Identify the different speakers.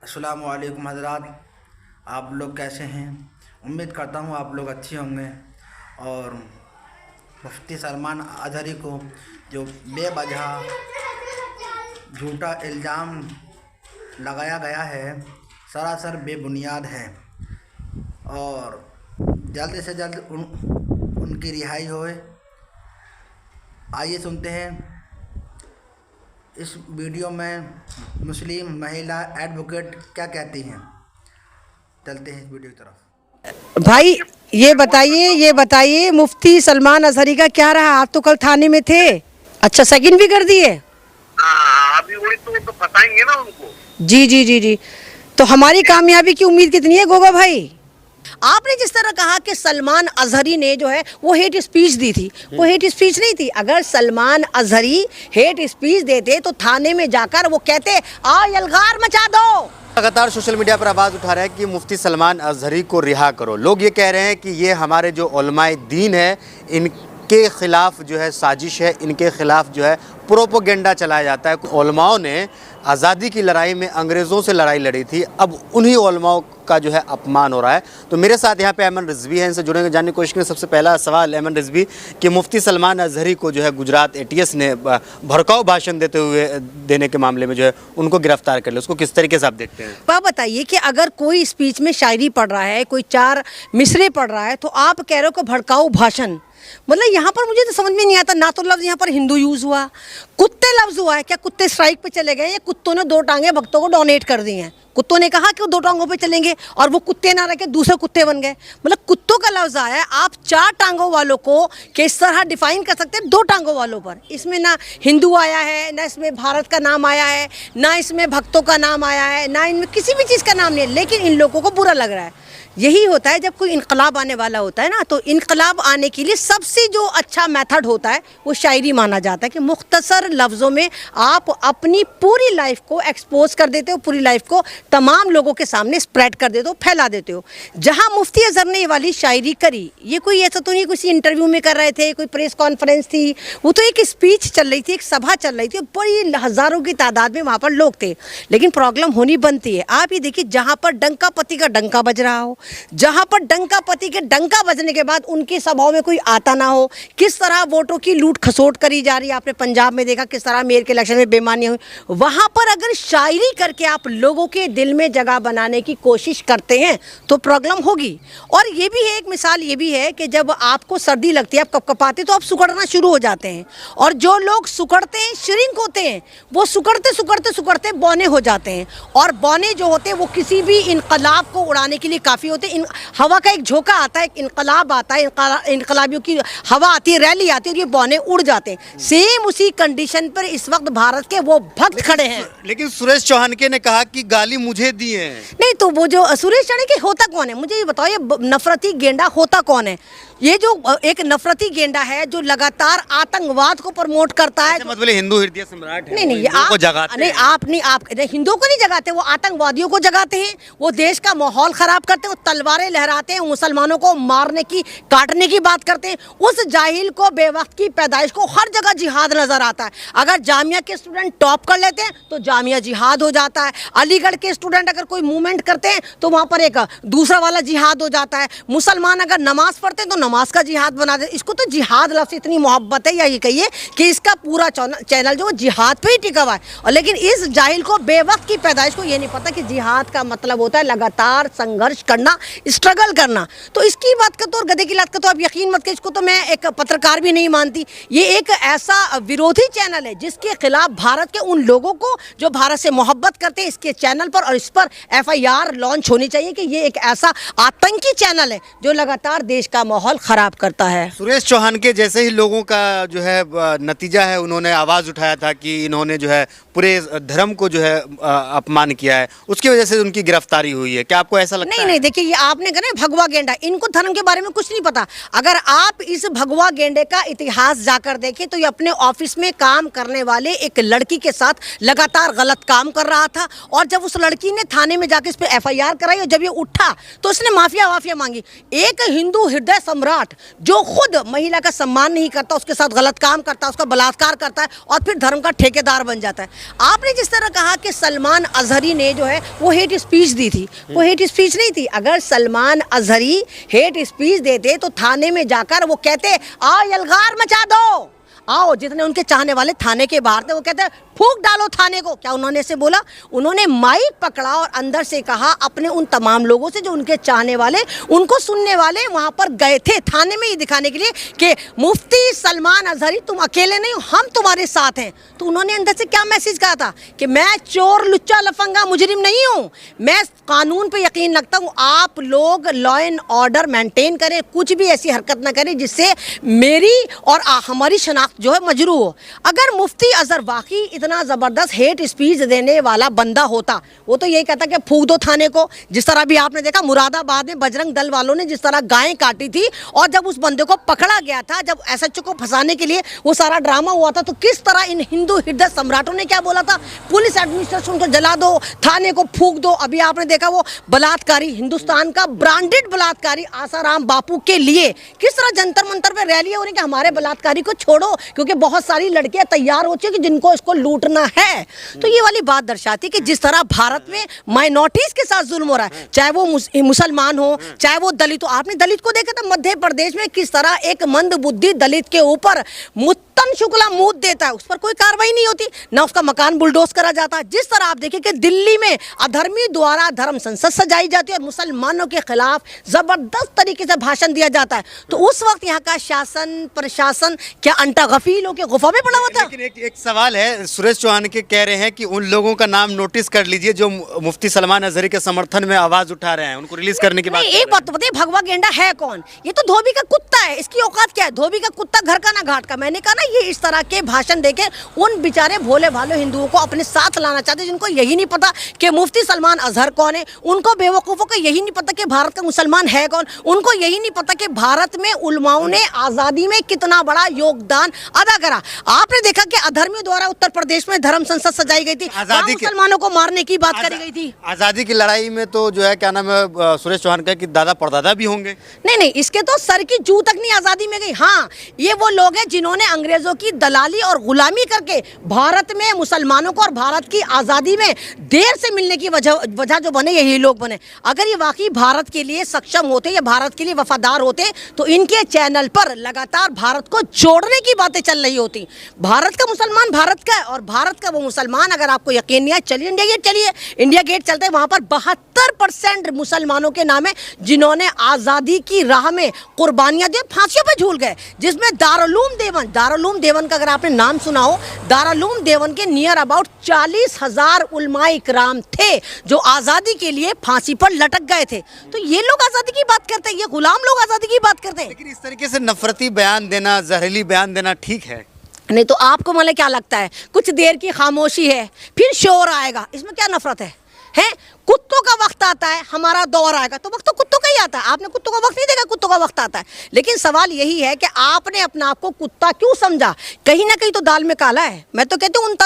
Speaker 1: अस्सलामु अलैकुम हज़रात, आप लोग कैसे हैं। उम्मीद करता हूँ आप लोग अच्छे होंगे। और मुफ्ती सलमान अज़हरी को जो बेवजह झूठा इल्ज़ाम लगाया गया है सरासर बेबुनियाद है और जल्द से जल्द उनकी रिहाई होए। आइए सुनते हैं इस वीडियो में मुस्लिम महिला एडवोकेट क्या कहती हैं। चलते हैं इस वीडियो की तरफ।
Speaker 2: भाई ये बताइए मुफ्ती सलमान अज़हरी का क्या रहा। आप तो कल थाने में थे। अच्छा, सेकंड भी कर दिए।
Speaker 3: हाँ, अभी वही तो बताएंगे ना उनको।
Speaker 2: जी। तो हमारी कामयाबी की उम्मीद कितनी है गोगा भाई। आपने जिस तरह कहा कि सलमान अज़हरी ने जो है वो हेट स्पीच दी थी, वो हेट स्पीच नहीं थी। अगर सलमान अज़हरी हेट स्पीच देते तो थाने में जाकर वो कहते आओ यलगार मचा दो।
Speaker 4: लगातार सोशल मीडिया पर आवाज़ उठा रहे हैं कि मुफ्ती सलमान अज़हरी को रिहा करो। लोग ये कह रहे हैं कि ये हमारे जो उलमाए दीन है इनके ख़िलाफ़ जो है साजिश है, इनके ख़िलाफ़ जो है प्रोपोगेंडा चलाया जाता है। उलमाओं ने आज़ादी की लड़ाई में अंग्रेज़ों से लड़ाई लड़ी थी, अब उन्हीं उलमाओं का जो है अपमान हो रहा है। तो मेरे साथ यहाँ पे अहमद रिजवी हैं, इनसे जुड़ेंगे, जानने की कोशिश करें। सबसे पहला सवाल अहमद रिजवी कि मुफ्ती सलमान अज़हरी को जो है गुजरात ATS ने भड़काऊ भाषण देने के मामले में जो है उनको गिरफ्तार कर लिया, उसको किस तरीके से आप देखते हैं?
Speaker 2: आप बताइए कि अगर कोई स्पीच में शायरी पढ़ रहा है, कोई 4 मिसरे पढ़ रहा है, तो आप कह रहे हो कि भड़काऊ भाषण। मतलब यहाँ पर मुझे तो समझ में नहीं आता। ना तो लफ्ज़ यहाँ पर हिंदू यूज़ हुआ, कुत्ते लफ्ज़ हुआ है। क्या कुत्ते स्ट्राइक पे चले गए या कुत्तों ने 2 टांगे भक्तों को डोनेट कर दी हैं? कुत्तों ने कहा कि वो 2 टांगों पे चलेंगे और वो कुत्ते ना रह के दूसरे कुत्ते बन गए। मतलब कुत्तों का लफ्ज़ आया है। आप 4 टांगों वालों को किस तरह डिफाइन कर सकते हैं 2 टांगों वालों पर? इसमें ना हिंदू आया है, ना इसमें भारत का नाम आया है, ना इसमें भक्तों का नाम आया है, ना इनमें किसी भी चीज़ का नाम नहीं है। लेकिन इन लोगों को बुरा लग रहा है। यही होता है जब कोई इनकलाब आने वाला होता है ना, तो इनकलाब आने के लिए सबसे जो अच्छा मेथड होता है वो शायरी माना जाता है कि मुख्तसर लफ्ज़ों में आप अपनी पूरी लाइफ को एक्सपोज कर देते हो, पूरी लाइफ को तमाम लोगों के सामने स्प्रेड कर देते हो, फैला देते हो। जहां मुफ्ती अज़हर ने ये वाली शायरी करी, ये कोई ऐसा तो नहीं किसी इंटरव्यू में कर रहे थे, कोई प्रेस कॉन्फ्रेंस थी, वो तो एक स्पीच चल रही थी, एक सभा चल रही थी, बड़ी हज़ारों की तादाद में वहाँ पर लोग थे। लेकिन प्रॉब्लम होनी बनती है। आप ये देखिए, जहाँ पर डंका पति का डंका बज रहा हो, जहां पर डंका पति के डंका बजने के बाद उनकी सभाओं में कोई आता ना हो, किस तरह वोटों की लूट खसोट करी जा रही है। आपने पंजाब में देखा किस तरह मेयर के इलेक्शन में बेईमानी हुई। वहां पर अगर शायरी करके आप लोगों के दिल में जगह बनाने की कोशिश करते हैं तो प्रॉब्लम होगी। और ये भी है, एक मिसाल ये भी है कि जब आपको सर्दी लगती है, आप कपकपाते, तो आप सुकड़ना शुरू हो जाते हैं। और जो लोग सुकड़ते हैं, श्रिंक होते हैं, वो सुकड़ते बौने हो जाते हैं। और बौने जो होते हैं वो किसी भी इनकलाब को उड़ाने के लिए काफ़ी होते हैं। हवा का एक झोंका आता है, एक इनकलाब आता है, इनकलाबियों की हवा आती है, रैली आती है और ये बौने उड़ जाते हैं। सेम उसी कंडीशन पर इस वक्त भारत के वो भक्त खड़े हैं।
Speaker 4: लेकिन सुरेश चौहान ने कहा कि गाली मुझे दी है।
Speaker 2: नहीं, तो वो जो सुरेश चौहान होता कौन है, मुझे ये बताओ। ये नफरती गेंडा होता कौन है? ये जो एक नफरती गेंडा है जो लगातार आतंकवाद को प्रमोट करता है।
Speaker 4: मतलब हिंदू हृदय सम्राट है।
Speaker 2: नहीं, आप हिंदुओं को नहीं जगाते, वो आतंकवादियों को जगाते हैं। वो देश का माहौल खराब करते हैं, वो तलवारें लहराते हैं, मुसलमानों को मारने की, काटने की बात करते हैं। उस जाहिल को, बेवक्त की पैदाइश को हर जगह जिहाद नजर आता है। अगर जामिया के स्टूडेंट टॉप कर लेते हैं तो जामिया जिहाद हो जाता है। अलीगढ़ के स्टूडेंट अगर कोई मूवमेंट करते हैं तो वहां पर एक दूसरा वाला जिहाद हो जाता है। मुसलमान अगर नमाज पढ़ते हैं तो नमाज का जिहाद बना दे। इसको तो जिहाद लफ्ज़ इतनी मोहब्बत है, या ये कहिए कि इसका पूरा चैनल जो जिहाद पे ही टिका हुआ है। और लेकिन इस जाहिल को, बेवक्त की पैदाइश को, ये नहीं पता कि जिहाद का मतलब होता है लगातार संघर्ष करना, स्ट्रगल करना। तो इसकी बात का तो, और गधे की बात का तो आप यकीन मत करिए, इसको तो मैं एक पत्रकार भी नहीं मानती। ये एक ऐसा विरोधी चैनल है जिसके खिलाफ भारत के उन लोगों को जो भारत से मोहब्बत करते हैं, इसके चैनल पर और इस पर FIR लॉन्च होनी चाहिए कि ये एक ऐसा आतंकी चैनल है जो लगातार देश का माहौल खराब करता है।
Speaker 4: सुरेश चौहान के जैसे ही लोगों का जो है नतीजा है, उन्होंने आवाज़ उठाया था कि इन्होंने जो है पूरे धर्म को जो है अपमान किया है, उसकी वजह से उनकी गिरफ्तारी हुई है। क्या आपको ऐसा लगता है?
Speaker 2: नहीं, देखिए, ये आपने कहा ना भगवा गेंडा, इनको धर्म के बारे में कुछ नहीं पता। अगर आप इस भगवा गेंडे का इतिहास जाकर देखें तो ये अपने ऑफिस में काम करने वाले एक लड़की के साथ लगातार गलत काम कर रहा था। और जब उस लड़की ने थाने में जाकर इस पर FIR कराई और जब ये उठा तो उसने माफिया वाफिया मांगी। एक हिंदू हृदय सम्राट जो खुद महिला का सम्मान नहीं करता, उसके साथ गलत काम करता है, उसका बलात्कार करता है और फिर धर्म का ठेकेदार बन जाता है। आपने जिस तरह कहा कि सलमान अजहरी ने जो है वो हेट स्पीच दी थी, वो हेट स्पीच नहीं थी। अगर सलमान अजहरी हेट स्पीच देते तो थाने में जाकर वो कहते आओ यलगार मचा दो, आओ। जितने उनके चाहने वाले थाने के बाहर थे वो कहते फूंक डालो थाने को। क्या उन्होंने ऐसे बोला? उन्होंने माइक पकड़ा और अंदर से कहा अपने उन तमाम लोगों से जो उनके चाहने वाले, उनको सुनने वाले वहां पर गए थे थाने में ये दिखाने के लिए कि मुफ्ती सलमान अजहरी तुम अकेले नहीं हो, हम तुम्हारे साथ हैं। तो उन्होंने अंदर से क्या मैसेज कहा था कि मैं चोर लुच्चा लफंगा मुजरिम नहीं हूं, मैं कानून पे यकीन रखता हूं, आप लोग लॉ एंड ऑर्डर मेंटेन करें, कुछ भी ऐसी हरकत ना करें जिससे मेरी और हमारी शनाख्त जो है मजरू हो। अगर मुफ्ती अजहर वाकई इतना ज़बरदस्त हेट स्पीच देने वाला बंदा होता, वो तो यही कहता कि फूंक दो थाने को। जिस तरह भी आपने देखा मुरादाबाद में बजरंग दल वालों ने जिस तरह गायें काटी थी और जब उस बंदे को पकड़ा गया था, जब एसएचओ को फंसाने के लिए वो सारा ड्रामा हुआ था, तो किस तरह इन हिंदू हृदय सम्राटों ने क्या बोला था, पुलिस एडमिनिस्ट्रेशन को जला दो, थाने को फूंक दो। अभी आपने देखा वो बलात्कारी, हिंदुस्तान का ब्रांडेड बलात्कारी आसाराम बापू के लिए किस तरह जंतर मंतर पे रैली हो रही कि हमारे बलात्कारी को छोड़ो, क्योंकि बहुत सारी लड़कियां तैयार हो चुकी कि जिनको इसको लूटना है। तो ये वाली बात दर्शाती कि जिस तरह भारत में माइनॉरिटीज के साथ जुल्म हो रहा है, चाहे वो मुसलमान हो, चाहे वो दलित हो। आपने दलित को देखा था मध्य प्रदेश में किस तरह एक मंद बुद्धि दलित के ऊपर मुत्तन शुक्ला मूत देता है, उस पर कोई कार्रवाई नहीं होती, ना उसका मकान बुलडोज करा जाता। जिस तरह आप देखिए कि दिल्ली में अधर्मी द्वारा धर्म संसद सजाई जाती है और मुसलमानों के खिलाफ जबरदस्त तरीके से भाषण दिया जाता है, तो उस वक्त यहाँ का शासन प्रशासन क्या अंटा गफीलों के गुफा में पड़ा हुआ था?
Speaker 4: लेकिन एक सवाल है, सुरेश चौहान के कह रहे हैं कि उन लोगों का नाम नोटिस कर लीजिए जो मुफ्ती सलमान अजहरी के समर्थन में आवाज उठा रहे हैं, उनको रिलीज करने की बात।
Speaker 2: एक बात तो बताइए, भगवा गेंडा है कौन? ये तो धोबी का कुत्ता है। इसकी औकात क्या है? धोबी का कुत्ता घर का ना घाट का। मैंने कहा ना, ये इस तरह के भाषण देके उन बेचारे भोले भाले हिंदुओं को अपने साथ लाना चाहते, जिनको यही नहीं पता कि मुफ्ती सलमान अजहर कौन है, उनको बेवकूफों को यही नहीं पता कि भारत का मुसलमान है कौन, उनको यही नहीं पता कि भारत में उलमाओं ने आजादी में कितना बड़ा योगदान अदा करा। आपने देखा कि अधर्मियों द्वारा उत्तर प्रदेश में धर्म संसद सजाई गई थी,
Speaker 4: आजादी के
Speaker 2: मुसलमानों को मारने की बात करी गई थी।
Speaker 4: आजादी की लड़ाई में तो जो है क्या नाम है, सुरेश चौहान का कि दादा परदादा भी होंगे।
Speaker 2: नहीं, इसके तो सर की जू तक नहीं आजादी में गई। हाँ, ये वो लोग हैं जिन्होंने अंग्रेजों की दलाली और गुलामी करके भारत में मुसलमानों को और भारत की आजादी में देर से मिलने की वजह जो बने, यही लोग बने। अगर ये वाकई भारत के लिए सक्षम होते या भारत के लिए वफादार होते तो इनके चैनल पर लगातार भारत को जोड़ने की बातें चल रही होती। भारत का मुसलमान भारत का है और भारत का वो मुसलमान, अगर आपको यकीन नहीं है चलिए इंडिया गेट चलिए, इंडिया गेट चलते हैं, वहां पर 72% मुसलमानों के नाम है जिन्होंने आजादी की राह में कुर्बानियां दी, फांसियों पे झूल गए। जिसमें दारुल देवन का अगर आपने नाम सुना हो, दारुल देवन के नियर अबाउट 40,000 उलमाए इकराम थे जो आजादी के लिए फांसी पर लटक गए थे। तो ये लोग आजादी की बात करते हैं, ये गुलाम लोग आजादी की बात करते हैं।
Speaker 4: लेकिन इस तरीके से नफरती बयान देना, जहरीली बयान देना ठीक है?
Speaker 2: नहीं तो आपको मतलब क्या लगता है, कुछ देर की खामोशी है फिर शोर आएगा, इसमें क्या नफरत है? कुत्तों का वक्त आता है, हमारा दौर आएगा, तो वक्त तो कुत्तों का ही आता है। आपने कुत्तों का वक्त नहीं देखा, कुत्तों का वक्त आता है। लेकिन सवाल यही है कि आपने अपने आप को कुत्ता क्यों समझा? कहीं ना कहीं तो दाल में काला है। मैं तो कहती हूँ उन